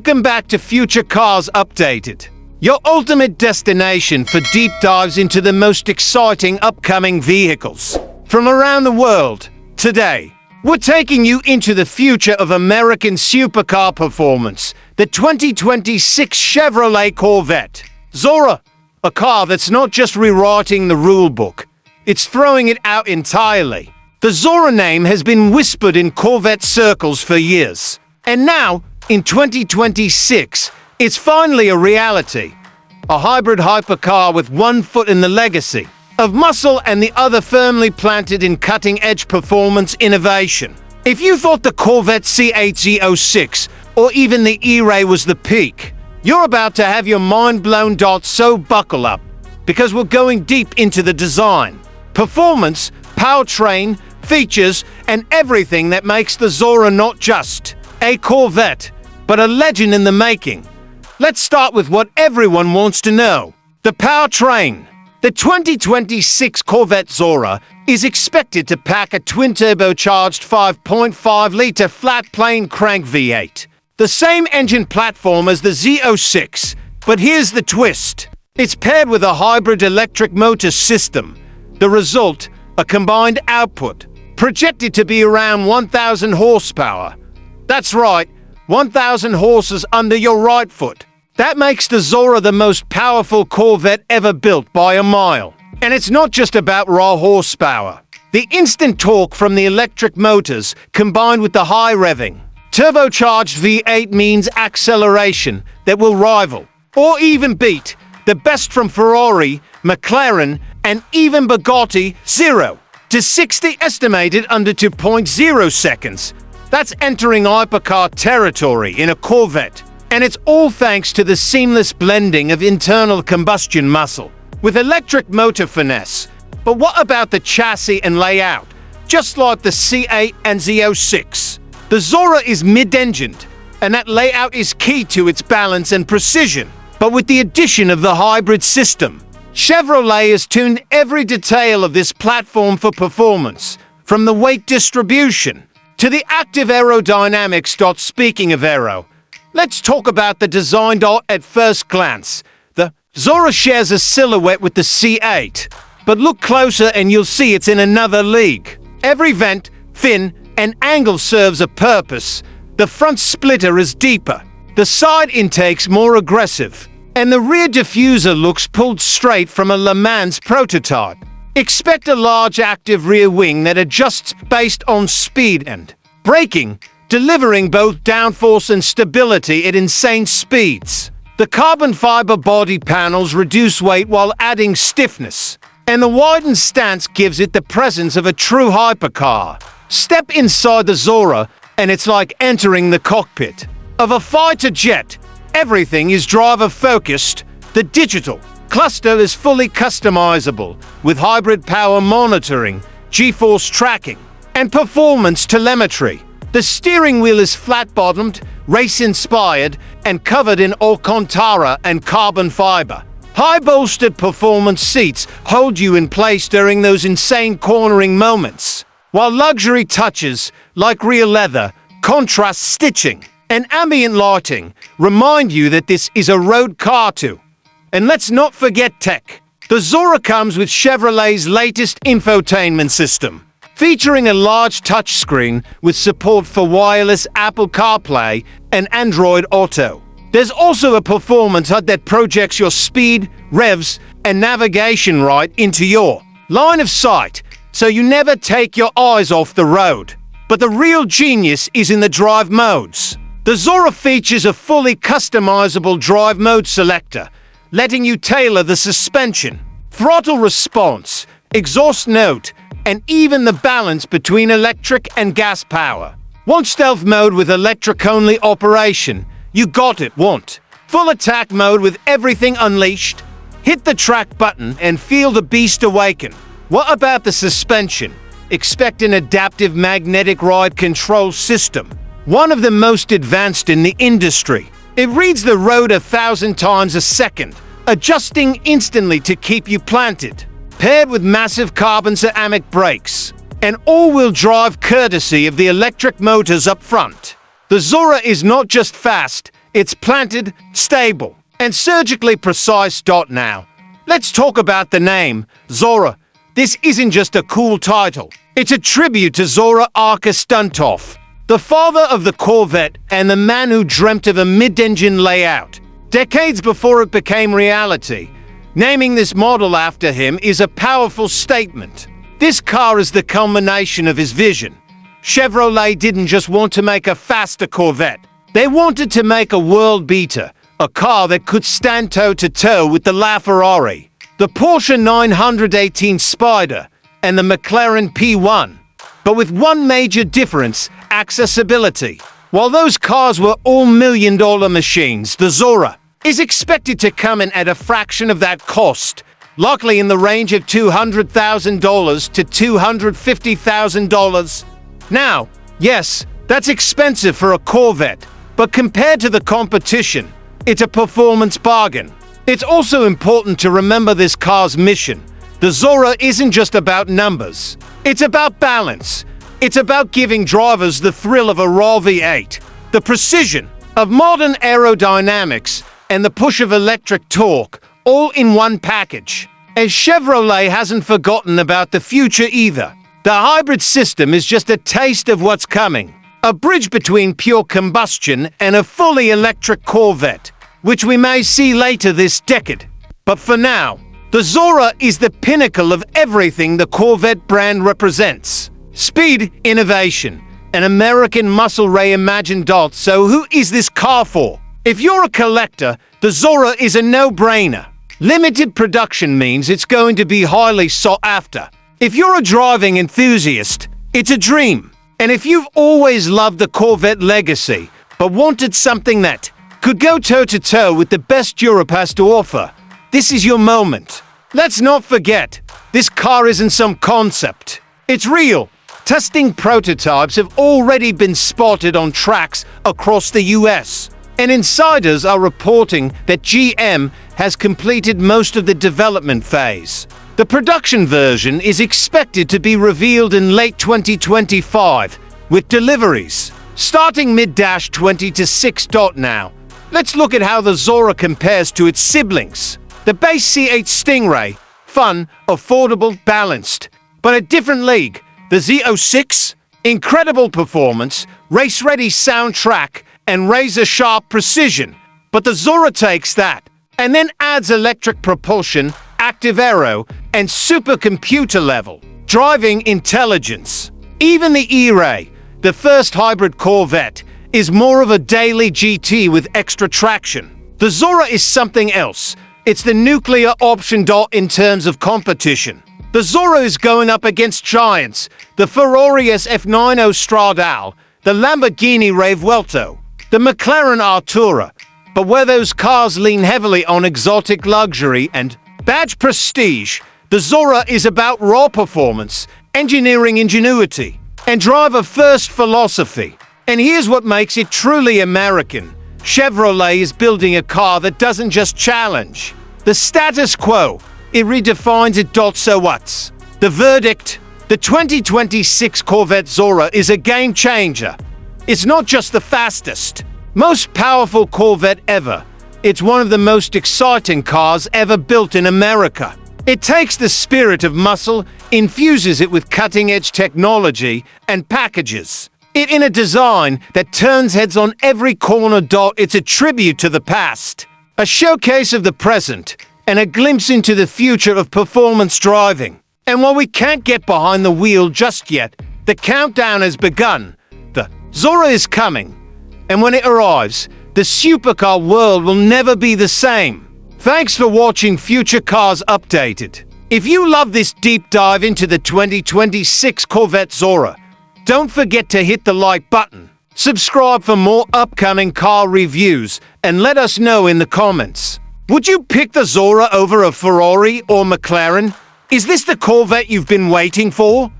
Welcome back to Future Cars Updated, your ultimate destination for deep dives into the most exciting upcoming vehicles from around the world. Today, we're taking you into the future of American supercar performance, the 2026 Chevrolet Corvette Zora, a car that's not just rewriting the rulebook, it's throwing it out entirely. The Zora name has been whispered in Corvette circles for years, and now, in 2026, it's finally a reality. A hybrid hypercar with one foot in the legacy of muscle and the other firmly planted in cutting-edge performance innovation. If you thought the Corvette C806 or even the E-Ray was the peak, you're about to have your mind blown. So buckle up, because we're going deep into the design, performance, powertrain, features, and everything that makes the Zora not just a Corvette, but a legend in the making. Let's start with what everyone wants to know: the powertrain. The 2026 Corvette Zora is expected to pack a twin-turbocharged 5.5-liter flat-plane crank V8. The same engine platform as the Z06, but here's the twist. It's paired with a hybrid electric motor system. The result, a combined output, projected to be around 1,000 horsepower. That's right, 1,000 horses under your right foot. That makes the Zora the most powerful Corvette ever built by a mile. And it's not just about raw horsepower. The instant torque from the electric motors combined with the high revving turbocharged V8 means acceleration that will rival, or even beat, the best from Ferrari, McLaren, and even Bugatti. 0 to 60 estimated under 2.0 seconds. That's entering hypercar territory in a Corvette. And it's all thanks to the seamless blending of internal combustion muscle with electric motor finesse. But what about the chassis and layout? Just like the C8 and Z06, the Zora is mid-engined, and that layout is key to its balance and precision. But with the addition of the hybrid system, Chevrolet has tuned every detail of this platform for performance, from the weight distribution to the active aerodynamics. Speaking of aero, let's talk about the design. At first glance, the Zora shares a silhouette with the C8, but look closer and you'll see it's in another league. Every vent, fin, and angle serves a purpose. The front splitter is deeper, the side intake's more aggressive, and the rear diffuser looks pulled straight from a Le Mans prototype. Expect a large active rear wing that adjusts based on speed and braking, delivering both downforce and stability at insane speeds. The carbon fiber body panels reduce weight while adding stiffness, and the widened stance gives it the presence of a true hypercar. Step inside the Zora, and it's like entering the cockpit of a fighter jet. Everything is driver-focused. The digital cluster is fully customizable, with hybrid power monitoring, G-force tracking, and performance telemetry. The steering wheel is flat-bottomed, race-inspired, and covered in Alcantara and carbon fiber. High-bolstered performance seats hold you in place during those insane cornering moments, while luxury touches, like real leather, contrast stitching, and ambient lighting remind you that this is a road car too. And let's not forget tech. The Zora comes with Chevrolet's latest infotainment system, featuring a large touchscreen with support for wireless Apple CarPlay and Android Auto. There's also a performance HUD that projects your speed, revs, and navigation right into your line of sight, so you never take your eyes off the road. But the real genius is in the drive modes. The Zora features a fully customizable drive mode selector, letting you tailor the suspension, throttle response, exhaust note, and even the balance between electric and gas power. Want stealth mode with electric-only operation? You got it. Want full attack mode with everything unleashed? Hit the track button and feel the beast awaken. What about the suspension? Expect an adaptive magnetic ride control system, one of the most advanced in the industry. It reads the road 1,000 times a second, adjusting instantly to keep you planted. Paired with massive carbon ceramic brakes and all-wheel drive courtesy of the electric motors up front. The Zora is not just fast, It's planted, stable, and surgically precise. Now, let's talk about the name, Zora. This isn't just a cool title. It's a tribute to Zora Arkus, the father of the Corvette and the man who dreamt of a mid-engine layout, decades before it became reality. Naming this model after him is a powerful statement. This car is the culmination of his vision. Chevrolet didn't just want to make a faster Corvette. They wanted to make a world beater, a car that could stand toe-to-toe with the LaFerrari, the Porsche 918 Spider, and the McLaren P1. But with one major difference: accessibility. While those cars were all million-dollar machines, the Zora is expected to come in at a fraction of that cost, likely in the range of $200,000 to $250,000. Now, yes, that's expensive for a Corvette, but compared to the competition, it's a performance bargain. It's also important to remember this car's mission. The Zora isn't just about numbers. It's about balance. It's about giving drivers the thrill of a raw V8, the precision of modern aerodynamics, and the push of electric torque, all in one package. And Chevrolet hasn't forgotten about the future either. The hybrid system is just a taste of what's coming. A bridge between pure combustion and a fully electric Corvette, which we may see later this decade. But for now, the Zora is the pinnacle of everything the Corvette brand represents. Speed, innovation, and American muscle reimagined. So who is this car for? If you're a collector, the Zora is a no-brainer. Limited production means it's going to be highly sought after. If you're a driving enthusiast, it's a dream. And if you've always loved the Corvette legacy, but wanted something that could go toe-to-toe with the best Europe has to offer, this is your moment. Let's not forget, this car isn't some concept. It's real. Testing prototypes have already been spotted on tracks across the US. And insiders are reporting that GM has completed most of the development phase. The production version is expected to be revealed in late 2025, with deliveries starting mid-2026. Now, let's look at how the Zora compares to its siblings. The base C8 Stingray, fun, affordable, balanced. But a different league, the Z06, incredible performance, race-ready soundtrack, and razor-sharp precision. But the Zora takes that, and then adds electric propulsion, active aero, and supercomputer-level driving intelligence. Even the E-Ray, the first hybrid Corvette, is more of a daily GT with extra traction. The Zora is something else. It's the nuclear option. In terms of competition, the Zora is going up against giants, the Ferrari SF90 Stradale, the Lamborghini Revuelto, the McLaren Artura. But where those cars lean heavily on exotic luxury and badge prestige, the Zora is about raw performance, engineering ingenuity, and driver-first philosophy. And here's what makes it truly American. Chevrolet is building a car that doesn't just challenge the status quo, it redefines it. So what's the verdict? The 2026 Corvette Zora is a game changer. It's not just the fastest, most powerful Corvette ever. It's one of the most exciting cars ever built in America. It takes the spirit of muscle, infuses it with cutting-edge technology, and packages it in a design that turns heads on every corner. It's a tribute to the past, a showcase of the present, and a glimpse into the future of performance driving. And while we can't get behind the wheel just yet, the countdown has begun. The Zora is coming, and when it arrives, the supercar world will never be the same. Thanks for watching Future Cars Updated. If you love this deep dive into the 2026 Corvette Zora, don't forget to hit the like button, subscribe for more upcoming car reviews, and let us know in the comments. Would you pick the Zora over a Ferrari or McLaren? Is this the Corvette you've been waiting for?